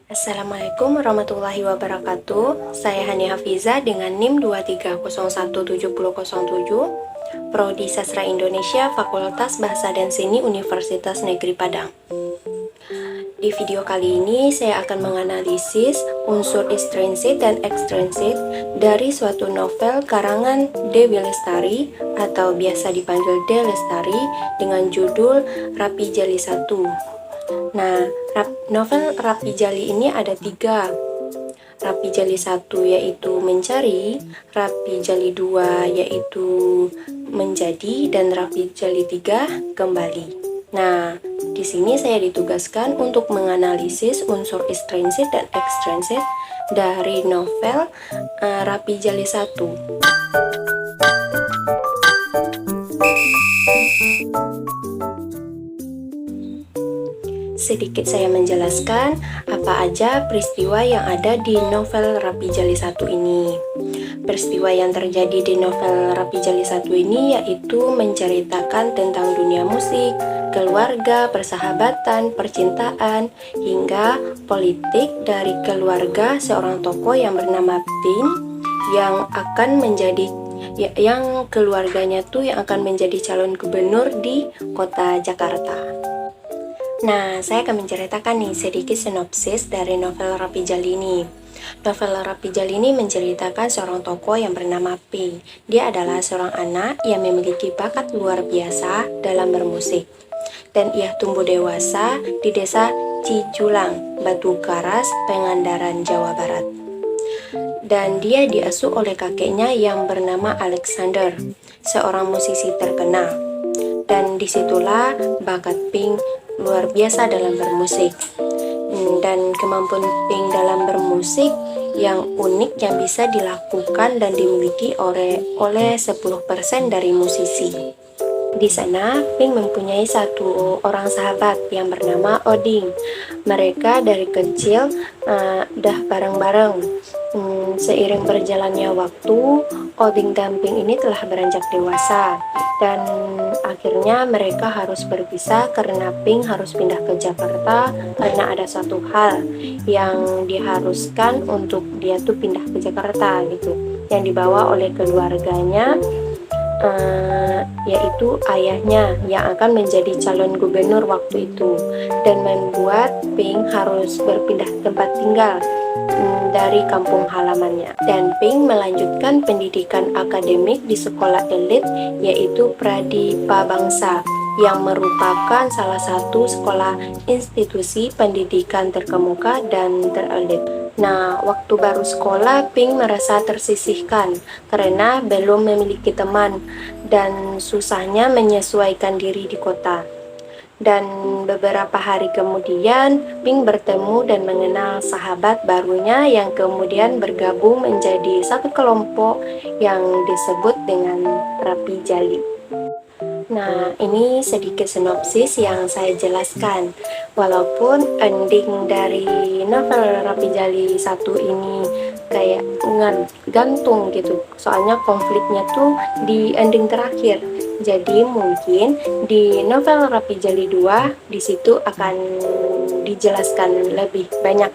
Assalamualaikum warahmatullahi wabarakatuh. Saya Hani Hafiza dengan NIM 23017007, Prodi Sastra Indonesia, Fakultas Bahasa dan Seni Universitas Negeri Padang. Di video kali ini saya akan menganalisis unsur intrinsik dan ekstrinsik dari suatu novel karangan Dewi Lestari atau biasa dipanggil De Lestari dengan judul Rapi Jali 1. Nah, novel Rapi Jali ini ada 3. Rapi Jali 1 yaitu mencari, Rapi Jali 2 yaitu menjadi, dan Rapi Jali 3 kembali. Nah, di sini saya ditugaskan untuk menganalisis unsur intrinsik dan ekstrinsik dari novel Rapi Jali 1. Sedikit saya menjelaskan apa aja peristiwa yang ada di novel Rapi Jali 1 ini. Peristiwa yang terjadi di novel Rapi Jali 1 ini yaitu menceritakan tentang dunia musik, keluarga, persahabatan, percintaan, hingga politik dari keluarga seorang tokoh yang bernama Pink yang akan menjadi yang keluarganya tuh yang akan menjadi calon gubernur di kota Jakarta. Nah, saya akan menceritakan nih sedikit sinopsis dari novel Rapi Jali ini. Novel Rapi Jali ini menceritakan seorang tokoh yang bernama Pink. Dia adalah seorang anak yang memiliki bakat luar biasa dalam bermusik. Dan ia tumbuh dewasa di desa Cijulang, Batu Karas, Pangandaran, Jawa Barat. Dan dia diasuh oleh kakeknya yang bernama Alexander, seorang musisi terkenal. Dan disitulah bakat Pink luar biasa dalam bermusik, dan kemampuan Pink dalam bermusik yang unik yang bisa dilakukan dan dimiliki oleh 10% dari musisi. Di sana Pink mempunyai satu orang sahabat yang bernama Oding. Mereka dari kecil udah bareng-bareng. Seiring berjalannya waktu, Oding dan Pink ini telah beranjak dewasa, dan akhirnya mereka harus berpisah karena Pink harus pindah ke Jakarta karena ada suatu hal yang diharuskan untuk dia tuh pindah ke Jakarta gitu, yang dibawa oleh keluarganya, yaitu ayahnya yang akan menjadi calon gubernur waktu itu, dan membuat Pink harus berpindah tempat tinggal dari kampung halamannya. Dan Pink melanjutkan pendidikan akademik di sekolah elit yaitu Pradipa Bangsa, yang merupakan salah satu sekolah institusi pendidikan terkemuka dan terelit. Nah, waktu baru sekolah, Pink merasa tersisihkan karena belum memiliki teman dan susahnya menyesuaikan diri di kota. Dan beberapa hari kemudian, Pink bertemu dan mengenal sahabat barunya yang kemudian bergabung menjadi satu kelompok yang disebut dengan Rapi Jali. Nah, ini sedikit sinopsis yang saya jelaskan. Walaupun ending dari novel Rapi Jali 1 ini kayak gantung gitu, soalnya konfliknya tuh di ending terakhir. Jadi mungkin di novel Rapi Jali 2 di situ akan dijelaskan lebih banyak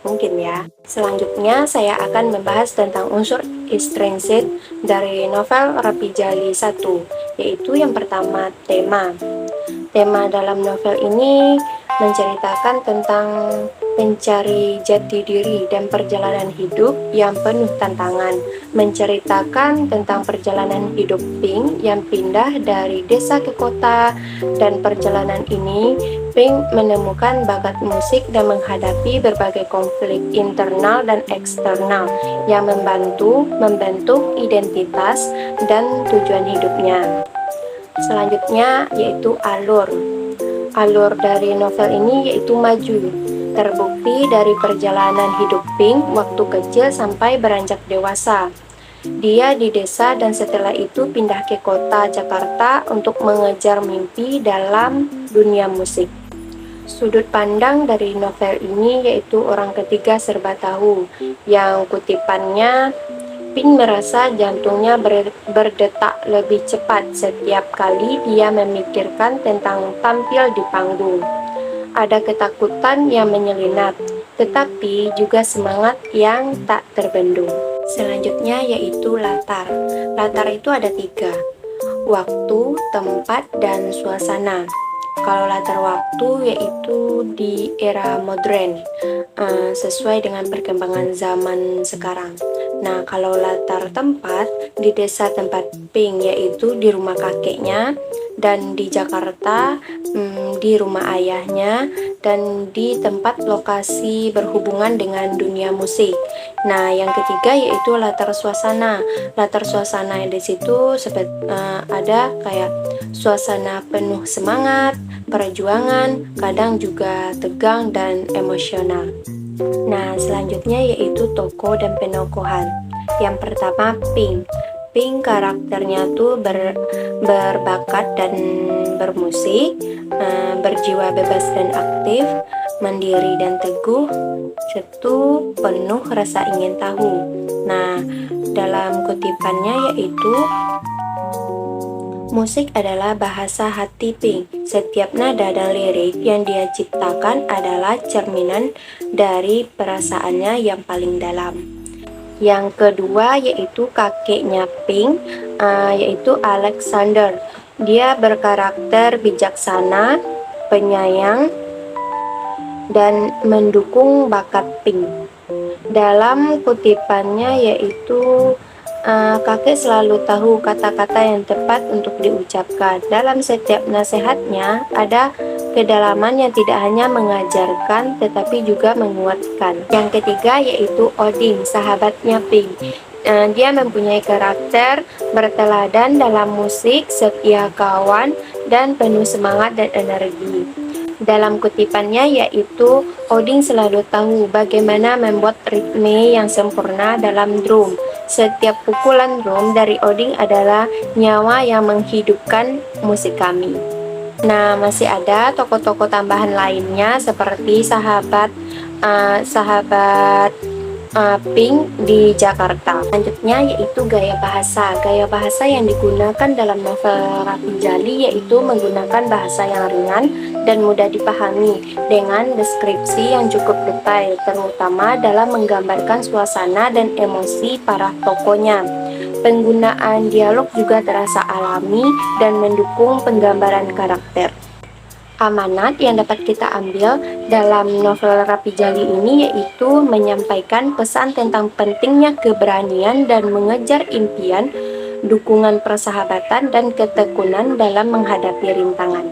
mungkin ya. Selanjutnya saya akan membahas tentang unsur intrinsik dari novel Rapi Jali 1, yaitu yang pertama tema. Tema dalam novel ini menceritakan tentang mencari jati diri dan perjalanan hidup yang penuh tantangan. Menceritakan tentang perjalanan hidup Pink yang pindah dari desa ke kota, dan perjalanan ini Pink menemukan bakat musik dan menghadapi berbagai konflik internal dan eksternal yang membentuk identitas dan tujuan hidupnya. Selanjutnya yaitu alur. Alur dari novel ini yaitu maju. Terbukti dari perjalanan hidup Pink waktu kecil sampai beranjak dewasa. Dia di desa dan setelah itu pindah ke kota Jakarta untuk mengejar mimpi dalam dunia musik. Sudut pandang dari novel ini yaitu orang ketiga serba tahu, yang kutipannya, Pink merasa jantungnya berdetak lebih cepat setiap kali dia memikirkan tentang tampil di panggung. Ada ketakutan yang menyelinap, tetapi juga semangat yang tak terbendung. Selanjutnya yaitu latar. Latar itu ada 3, waktu, tempat, dan suasana. Kalau latar waktu yaitu di era modern, sesuai dengan perkembangan zaman sekarang. Nah, kalau latar tempat di desa tempat Pink yaitu di rumah kakeknya, dan di Jakarta di rumah ayahnya, dan di tempat lokasi berhubungan dengan dunia musik. Nah, yang ketiga yaitu latar suasana. Latar suasana di situ ada kayak suasana penuh semangat, perjuangan, kadang juga tegang dan emosional. Nah, selanjutnya yaitu tokoh dan penokohan. Yang pertama, Pink. Pink karakternya tuh berbakat dan bermusik, berjiwa bebas dan aktif, mandiri dan teguh, serta penuh rasa ingin tahu. Nah, dalam kutipannya yaitu, musik adalah bahasa hati Pink. Setiap nada dan lirik yang dia ciptakan adalah cerminan dari perasaannya yang paling dalam. Yang kedua yaitu kakeknya Pink, yaitu Alexander. Dia berkarakter bijaksana, penyayang, dan mendukung bakat Pink. Dalam kutipannya yaitu, kakek selalu tahu kata-kata yang tepat untuk diucapkan. Dalam setiap nasihatnya ada kedalaman yang tidak hanya mengajarkan tetapi juga menguatkan. Yang ketiga yaitu Odin, sahabatnya Pink. Dia mempunyai karakter berteladan dalam musik, setia kawan, dan penuh semangat dan energi. Dalam kutipannya yaitu, Odin selalu tahu bagaimana membuat ritme yang sempurna dalam drum. Setiap pukulan drum dari Odin adalah nyawa yang menghidupkan musik kami. Nah, masih ada tokoh-tokoh tambahan lainnya seperti sahabat Pink di Jakarta. Selanjutnya yaitu gaya bahasa. Gaya bahasa yang digunakan dalam novel Rapi Jali yaitu menggunakan bahasa yang ringan dan mudah dipahami dengan deskripsi yang cukup detail, terutama dalam menggambarkan suasana dan emosi para tokohnya. Penggunaan dialog juga terasa alami dan mendukung penggambaran karakter. Amanat yang dapat kita ambil dalam novel Rapi Jali ini yaitu menyampaikan pesan tentang pentingnya keberanian dan mengejar impian, dukungan persahabatan, dan ketekunan dalam menghadapi rintangan.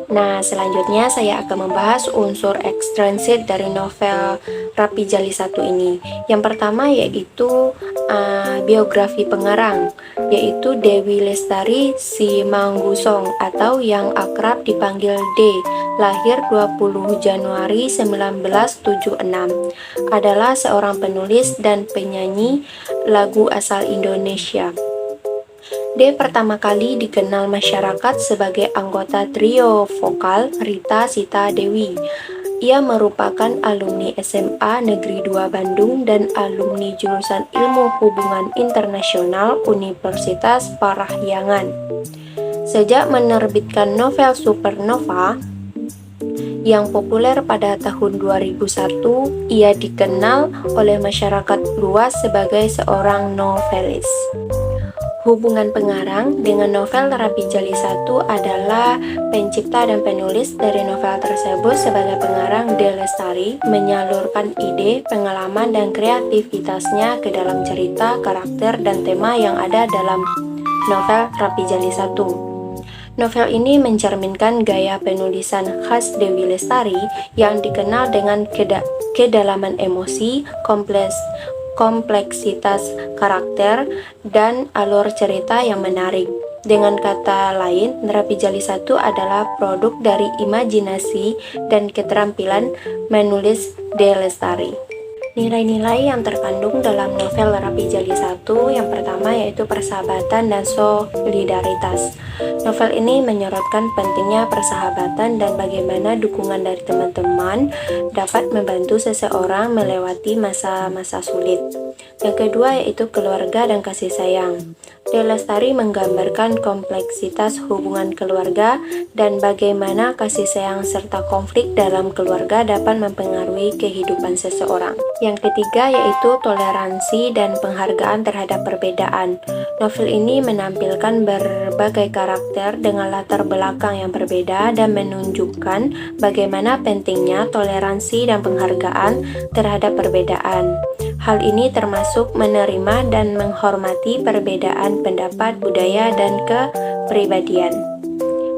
Nah, selanjutnya saya akan membahas unsur ekstrinsik dari novel Rapi Jali 1 ini. Yang pertama yaitu biografi pengarang, yaitu Dewi Lestari Simanggusong atau yang akrab dipanggil D, lahir 20 Januari 1976, adalah seorang penulis dan penyanyi lagu asal Indonesia. D pertama kali dikenal masyarakat sebagai anggota trio vokal Rita Sita Dewi. Ia merupakan alumni SMA Negeri 2 Bandung dan alumni jurusan Ilmu Hubungan Internasional Universitas Parahyangan. Sejak menerbitkan novel Supernova yang populer pada tahun 2001, ia dikenal oleh masyarakat luas sebagai seorang novelis. Hubungan pengarang dengan novel Rapi Jali 1 adalah pencipta dan penulis dari novel tersebut sebagai pengarang D. Lestari menyalurkan ide, pengalaman, dan kreativitasnya ke dalam cerita, karakter, dan tema yang ada dalam novel Rapi Jali 1. Novel ini mencerminkan gaya penulisan khas Dewi Lestari yang dikenal dengan kedalaman emosi, kompleksitas karakter, dan alur cerita yang menarik. Dengan kata lain, Rapi Jali 1 adalah produk dari imajinasi dan keterampilan menulis D. Lestari. Nilai-nilai yang terkandung dalam novel Rapi Jali 1 yang pertama yaitu persahabatan dan solidaritas. Novel ini menyorotkan pentingnya persahabatan dan bagaimana dukungan dari teman-teman dapat membantu seseorang melewati masa-masa sulit. Yang kedua yaitu keluarga dan kasih sayang. De Lestari menggambarkan kompleksitas hubungan keluarga dan bagaimana kasih sayang serta konflik dalam keluarga dapat mempengaruhi kehidupan seseorang. Yang ketiga yaitu toleransi dan penghargaan terhadap perbedaan. Novel ini menampilkan berbagai karakter dengan latar belakang yang berbeda dan menunjukkan bagaimana pentingnya toleransi dan penghargaan terhadap perbedaan. Hal ini termasuk menerima dan menghormati perbedaan pendapat, budaya, dan kepribadian.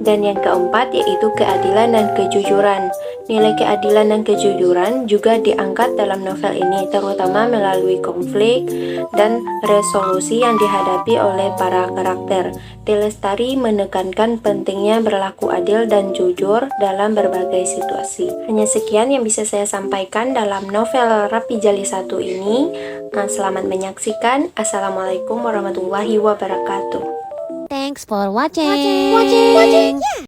Dan yang keempat yaitu keadilan dan kejujuran. Nilai keadilan dan kejujuran juga diangkat dalam novel ini, terutama melalui konflik dan resolusi yang dihadapi oleh para karakter. De Lestari menekankan pentingnya berlaku adil dan jujur dalam berbagai situasi. Hanya sekian yang bisa saya sampaikan dalam novel Rapi Jali 1 ini. Selamat menyaksikan. Assalamualaikum warahmatullahi wabarakatuh. Thanks for watching.